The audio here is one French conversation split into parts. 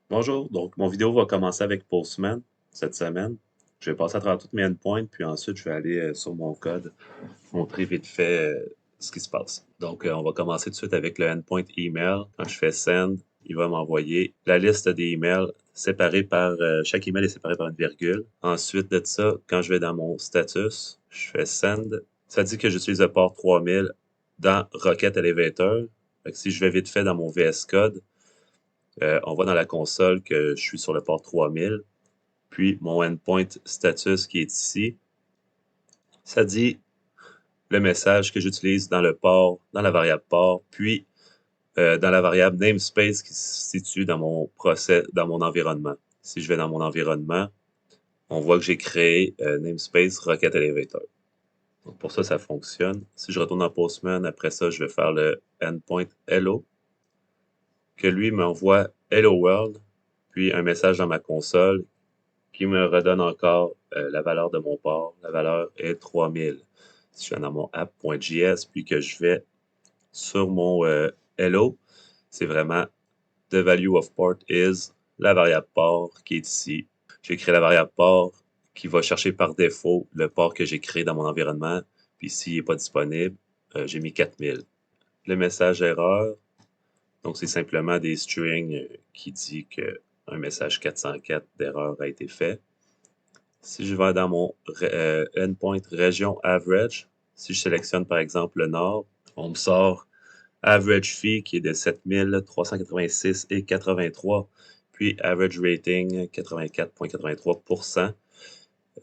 Bonjour, donc mon vidéo va commencer avec Postman cette semaine. Je vais passer à travers toutes mes endpoints, puis ensuite je vais aller sur mon code, montrer vite fait ce qui se passe. Donc on va commencer tout de suite avec le endpoint email. Quand je fais send, il va m'envoyer la liste des emails séparés par, chaque email est séparé par une virgule. Ensuite de ça, quand je vais dans mon status, je fais send. Ça dit que j'utilise le port 3000 dans Rocket Elevator. Fait que si je vais vite fait dans mon VS Code, on voit dans la console que je suis sur le port 3000. Puis mon endpoint status qui est ici, ça dit le message que j'utilise dans le port, dans la variable port, puis dans la variable namespace qui se situe dans mon procès, dans mon environnement. Si je vais dans mon environnement, on voit que j'ai créé namespace Rocket Elevator. Donc pour ça, ça fonctionne. Si je retourne en Postman, après ça, je vais faire le endpoint hello, que lui m'envoie hello world, puis un message dans ma console qui me redonne encore la valeur de mon port. La valeur est 3000. Si je vais dans mon app.js, puis que je vais sur mon hello, c'est vraiment the value of port is la variable port qui est ici. J'ai créé la variable port qui va chercher par défaut le port que j'ai créé dans mon environnement. Puis s'il n'est pas disponible, j'ai mis 4000. Le message erreur, donc c'est simplement des strings qui dit que un message 404 d'erreur a été fait. Si je vais dans mon endpoint région average, si je sélectionne par exemple le nord, on me sort average fee qui est de 7386,83, puis average rating 84,83%.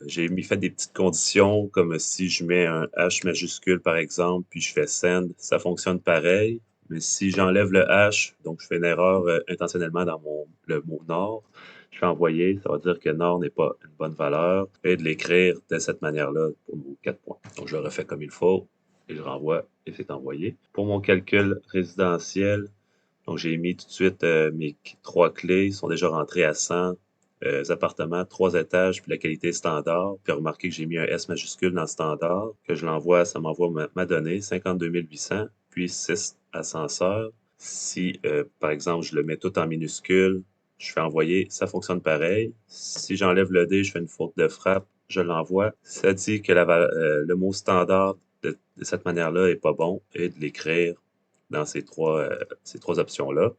J'ai fait des petites conditions comme si je mets un H majuscule par exemple, puis je fais send, ça fonctionne pareil. Mais si j'enlève le H, donc je fais une erreur intentionnellement dans le mot nord, je fais envoyer, ça va dire que nord n'est pas une bonne valeur, et de l'écrire de cette manière-là pour nos 4 points. Donc je le refais comme il faut, et je renvoie, et c'est envoyé. Pour mon calcul résidentiel, donc j'ai mis tout de suite mes 3 clés, sont déjà rentrées à 100 appartements, 3 étages, puis la qualité standard. Puis remarquez que j'ai mis un S majuscule dans standard, que je l'envoie, ça m'envoie ma donnée, 52 800, puis 6 ascenseurs. Si, par exemple, je le mets tout en minuscule, je fais envoyer, ça fonctionne pareil. Si j'enlève le D, je fais une faute de frappe, je l'envoie. Ça dit que le mot standard de cette manière-là est pas bon et de l'écrire dans ces trois options-là.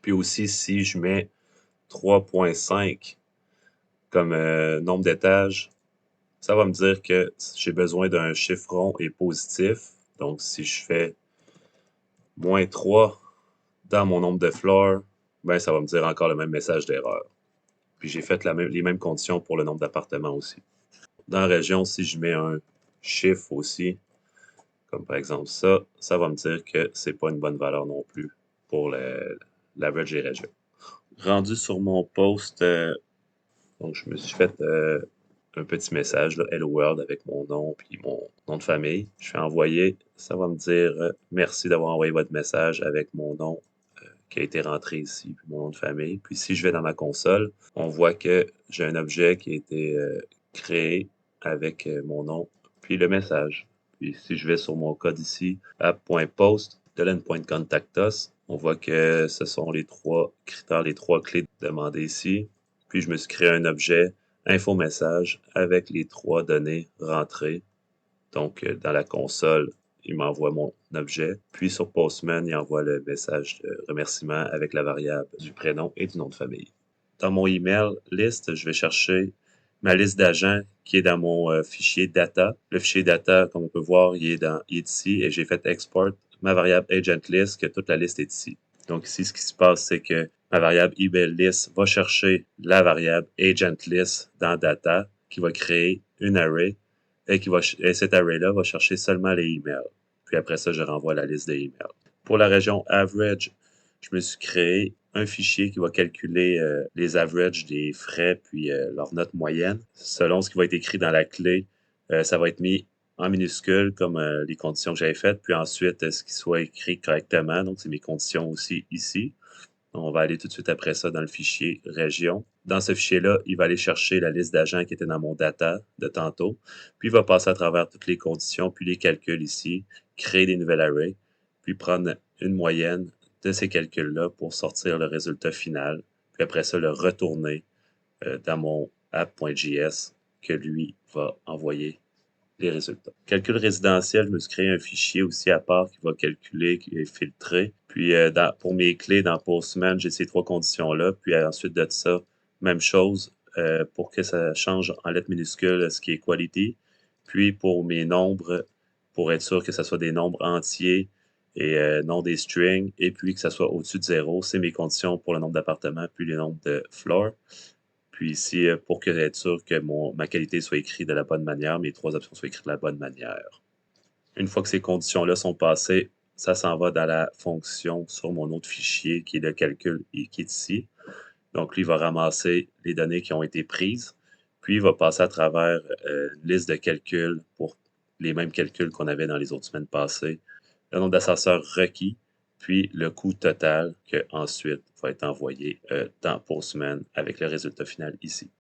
Puis aussi, si je mets 3,5 comme nombre d'étages, ça va me dire que j'ai besoin d'un chiffre rond et positif. Donc, si je fais moins 3 dans mon nombre de floors, ben, ça va me dire encore le même message d'erreur. Puis j'ai fait les mêmes conditions pour le nombre d'appartements aussi. Dans la région, si je mets un chiffre aussi, comme par exemple ça, ça va me dire que c'est pas une bonne valeur non plus pour l'average des régions. Rendu sur mon post, donc je me suis fait un petit message, là, Hello World, avec mon nom puis mon nom de famille. Je fais envoyer, ça va me dire merci d'avoir envoyé votre message avec mon nom qui a été rentré ici, puis mon nom de famille. Puis si je vais dans ma console, on voit que j'ai un objet qui a été créé avec mon nom, puis le message. Puis si je vais sur mon code ici, app.post, de l'endpoint.contactus, on voit que ce sont les 3 critères, les 3 clés demandées ici. Puis je me suis créé un objet info message avec les 3 données rentrées. Donc dans la console, il m'envoie mon objet. Puis sur Postman, il envoie le message de remerciement avec la variable du prénom et du nom de famille. Dans mon email list, je vais chercher ma liste d'agents qui est dans mon fichier data. Le fichier data, comme on peut voir, il est ici et j'ai fait export ma variable agent list, que toute la liste est ici. Donc ici, ce qui se passe, c'est que ma variable email list va chercher la variable agent list dans data qui va créer une array et cet array-là va chercher seulement les emails. Puis après ça, je renvoie la liste des emails. Pour la région average, je me suis créé un fichier qui va calculer les averages des frais puis leur note moyenne. Selon ce qui va être écrit dans la clé, ça va être mis en minuscule comme les conditions que j'avais faites, puis ensuite ce qui soit écrit correctement. Donc, c'est mes conditions aussi ici. On va aller tout de suite après ça dans le fichier région. Dans ce fichier-là, il va aller chercher la liste d'agents qui était dans mon data de tantôt, puis il va passer à travers toutes les conditions, puis les calculs ici, créer des nouvelles arrays, puis prendre une moyenne de ces calculs-là pour sortir le résultat final. puis après ça, le retourner dans mon app.js que lui va envoyer les résultats. Calcul résidentiel, je me suis créé un fichier aussi à part qui va calculer et filtrer. Puis pour mes clés dans Postman, j'ai ces trois conditions-là. Puis ensuite de ça, même chose pour que ça change en lettres minuscules ce qui est quality. Puis pour mes nombres, pour être sûr que ce soit des nombres entiers et non des strings, et puis que ça soit au-dessus de 0, c'est mes conditions pour le nombre d'appartements, puis les nombres de floors. Puis ici, pour être sûr que ma qualité soit écrite de la bonne manière, mes trois options soient écrites de la bonne manière. Une fois que ces conditions-là sont passées, ça s'en va dans la fonction sur mon autre fichier qui est le calcul et qui est ici. Donc, lui, il va ramasser les données qui ont été prises, puis il va passer à travers une liste de calculs pour les mêmes calculs qu'on avait dans les autres semaines passées, le nombre d'ascenseurs requis, puis le coût total qui ensuite va être envoyé dans Postman avec le résultat final ici.